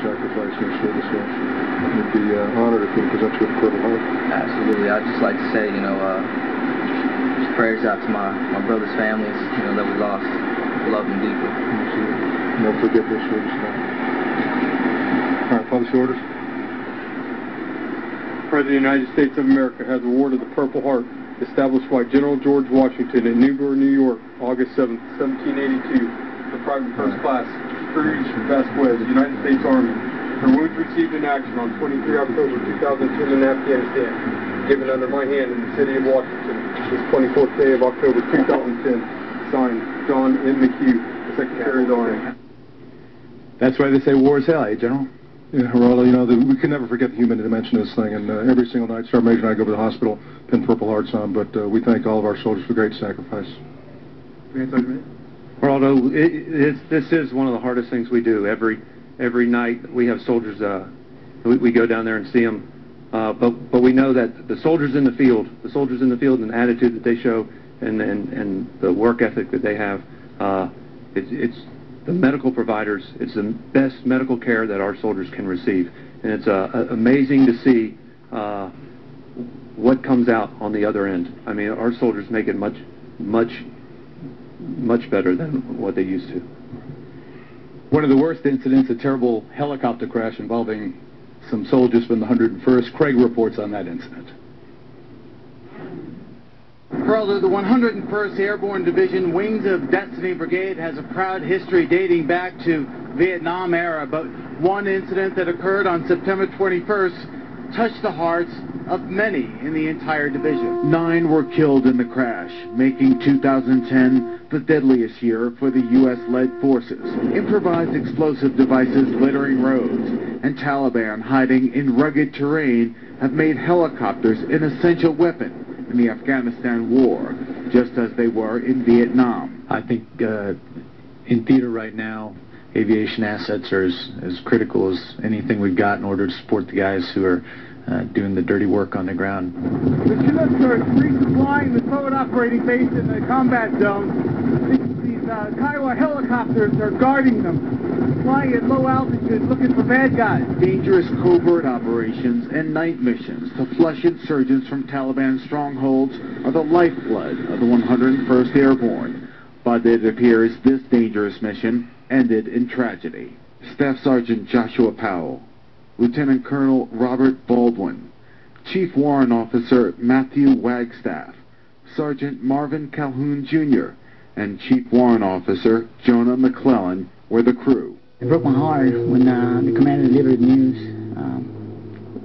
sacrifice in service. So we'd be honored if we present you with a Purple Heart. Absolutely. I'd just like to say, just prayers out to my brother's families, that we lost. Love them deeply. Absolutely. Never forget their service. All right, publish orders. The President of the United States of America has awarded the Purple Heart, established by General George Washington in Newburgh, New York, August 7, 1782, to Private First Class Cruz Vasquez, United States Army, for wounds received in action on 23 October 2010 in Afghanistan, given under my hand in the city of Washington, this 24th day of October 2010. Signed, John N. McHugh, Secretary of the Army. That's why they say war is hell, eh, General? Yeah, Geraldo, we can never forget the human dimension of this thing, and every single night, Sergeant Major and I go to the hospital, pin Purple Hearts on, but we thank all of our soldiers for great sacrifice. Geraldo, this is one of the hardest things we do. Every night we have soldiers, we go down there and see them, but we know that the soldiers in the field and the attitude that they show and the work ethic that they have, it's the medical providers, it's the best medical care that our soldiers can receive. And it's amazing to see what comes out on the other end. I mean, our soldiers make it much better than what they used to. One of the worst incidents, a terrible helicopter crash involving some soldiers from the 101st. Craig reports on that incident. Geraldo, the 101st Airborne Division Wings of Destiny Brigade has a proud history dating back to Vietnam era, but one incident that occurred on September 21st touched the hearts of many in the entire division. 9 were killed in the crash, making 2010 the deadliest year for the U.S.-led forces. Improvised explosive devices littering roads and Taliban hiding in rugged terrain have made helicopters an essential weapon in the Afghanistan war, just as they were in Vietnam. I think in theater right now, aviation assets are as critical as anything we've got in order to support the guys who are doing the dirty work on the ground. The Chinooks are resupplying the forward operating base in the combat zone. These Kiowa helicopters are guarding them, flying at low altitude looking for bad guys. Dangerous covert operations and night missions to flush insurgents from Taliban strongholds are the lifeblood of the 101st Airborne. But it appears this dangerous mission ended in tragedy. Staff Sergeant Joshua Powell, Lieutenant Colonel Robert Baldwin, Chief Warrant Officer Matthew Wagstaff, Sergeant Marvin Calhoun Jr., and Chief Warrant Officer Jonah McClellan were the crew. It broke my heart when the commander delivered the news.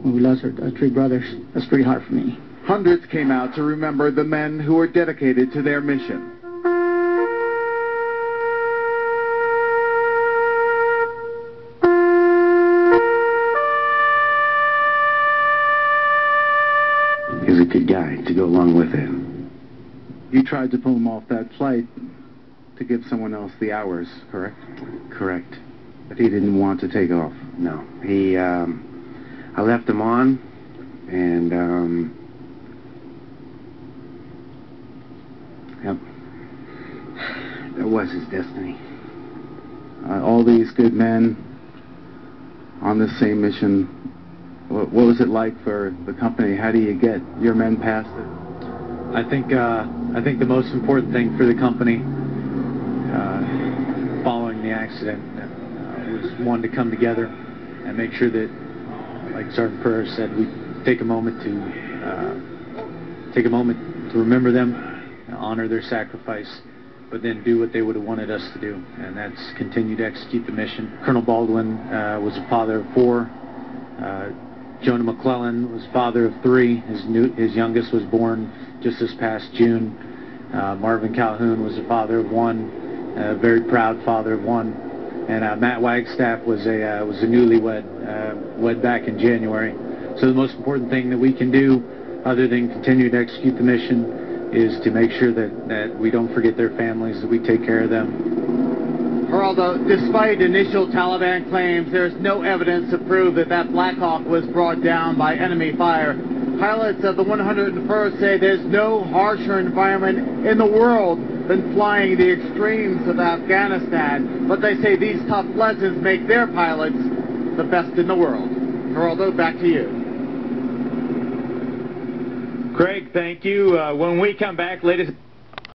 When we lost our 3 brothers, that's pretty hard for me. Hundreds came out to remember the men who were dedicated to their mission. He was a good guy to go along with it. You tried to pull him off that flight to give someone else the hours, correct? Correct. But he didn't want to take off. No, I left him on, and yep, that was his destiny. All these good men on the same mission. What was it like for the company? How do you get your men past it? I think the most important thing for the company following the accident was one, to come together and make sure that, like Sergeant Purr said, we take a moment to remember them, honor their sacrifice, but then do what they would have wanted us to do, and that's continue to execute the mission. Colonel Baldwin was a father of 4. Jonah McClellan was father of 3. His youngest was born just this past June. Marvin Calhoun was a father of 1, a very proud father of 1, and Matt Wagstaff was a newlywed, wed back in January. So the most important thing that we can do, other than continue to execute the mission, is to make sure that we don't forget their families, that we take care of them. Geraldo, despite initial Taliban claims, there's no evidence to prove that Black Hawk was brought down by enemy fire. Pilots of the 101st say there's no harsher environment in the world than flying the extremes of Afghanistan, but they say these tough lessons make their pilots the best in the world. Geraldo, back to you. Craig, thank you. When we come back, ladies